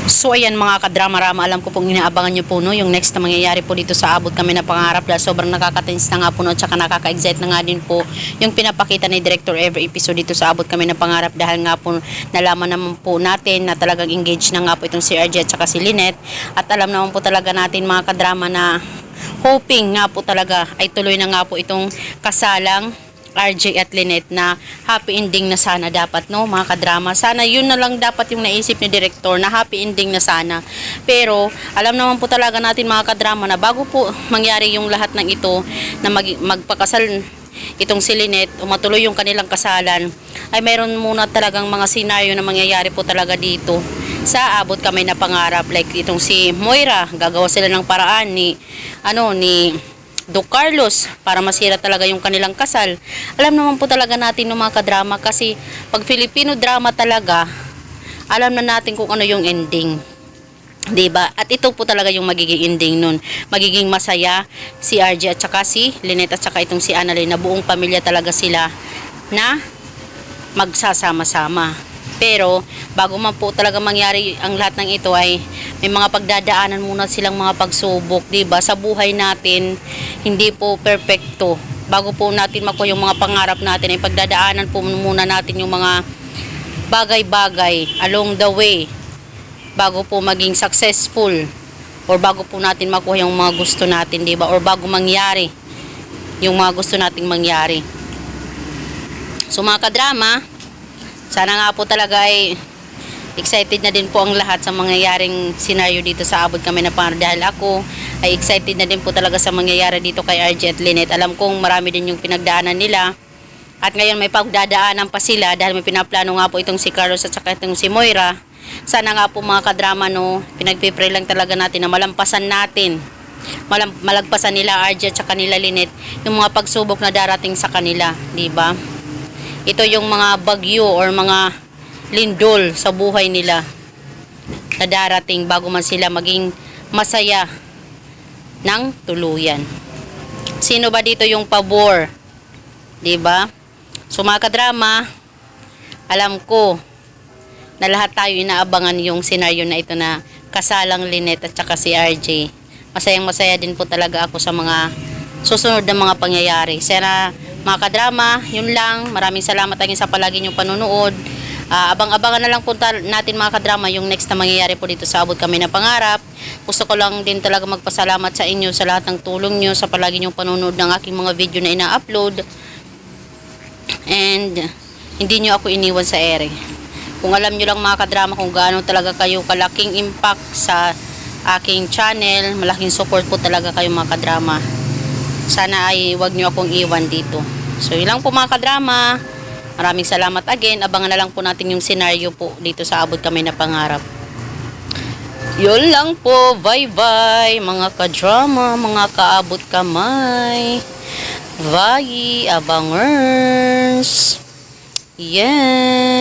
So ayan mga kadrama-rama, alam ko pong inaabangan nyo po no, yung next na mangyayari po dito sa Abot Kami na Pangarap, dahil sobrang nakaka-tense na nga po no, at saka nakaka-excite na nga din po yung pinapakita ni Director every episode dito sa Abot Kami na Pangarap, dahil nga po nalaman naman po natin na talagang engaged na nga po itong si RJ at saka si Lynette, at alam naman po talaga natin mga kadrama na hoping nga po talaga ay tuloy na nga po itong kasalang RJ at Lynette, na happy ending na sana dapat no mga kadrama. Sana yun na lang dapat yung naisip ni Director, na happy ending na sana. Pero alam naman po talaga natin mga kadrama na bago po mangyari yung lahat ng ito, na magpakasal itong si Lynette o matuloy yung kanilang kasalan, ay mayroon muna talagang mga senaryo na mangyayari po talaga dito sa Abot Kami na Pangarap. Like itong si Moira, gagawa sila ng paraan ni Doc Carlos para masira talaga yung kanilang kasal. Alam naman po talaga natin ng mga kadrama, kasi pag Filipino drama talaga, alam na natin kung ano yung ending, diba? At ito po talaga yung magiging ending nun. Magiging masaya si RJ at saka si Lynette at saka itong si Annalyn, na buong pamilya talaga sila na magsasama-sama. Pero bago man po talaga mangyari ang lahat ng ito, ay may mga pagdadaanan muna silang mga pagsubok, 'di ba? Sa buhay natin, hindi po perpekto. Bago po natin makuha yung mga pangarap natin, ay pagdadaanan po muna natin yung mga bagay-bagay along the way bago po maging successful, or bago po natin makuha yung mga gusto natin, 'di ba? Or bago mangyari yung mga gusto nating mangyari. So mga kadrama, sana nga po talaga ay excited na din po ang lahat sa mangyayaring senaryo dito sa Abot Kami na Pangarap, dahil ako ay excited na din po talaga sa mangyayari dito kay RJ at Lynette. Alam kong marami din yung pinagdaanan nila, at ngayon may pagdadaanan pa sila, dahil may pinaplano nga po itong si Carlos at saka itong si Moira. Sana nga po mga kadrama no, pinagpipray lang talaga natin na malagpasan nila RJ at saka nila Lynette yung mga pagsubok na darating sa kanila, di ba? Ito yung mga bagyo or mga lindol sa buhay nila na darating bago man sila maging masaya ng tuluyan. Sino ba dito yung pabor? 'Di ba? So mga kadrama, alam ko na lahat tayo inaabangan yung senaryo na ito, na kasalang Lynette at saka si RJ. Masayang masaya din po talaga ako sa mga susunod na mga pangyayari. Sana mga kadrama, yun lang. Maraming salamat again sa palagi niyong panunood. Abang-abangan na lang po natin mga kadrama yung next na mangyayari po dito sa Abot Kami na Pangarap. Gusto ko lang din talaga magpasalamat sa inyo sa lahat ng tulong nyo, sa palagi niyong panunood ng aking mga video na ina-upload. And hindi nyo ako iniwan sa ere. Kung alam nyo lang mga kadrama kung gaano talaga kayo kalaking impact sa aking channel, malaking support po talaga kayo mga kadrama. Sana ay wag nyo akong iwan dito. So yun lang po mga kadrama. Maraming salamat again. Abangan na lang po natin yung senaryo po dito sa Abot Kami na Pangarap. Yun lang po. Bye bye mga kadrama, mga kaabot kamay. Bye abangers. Yeah.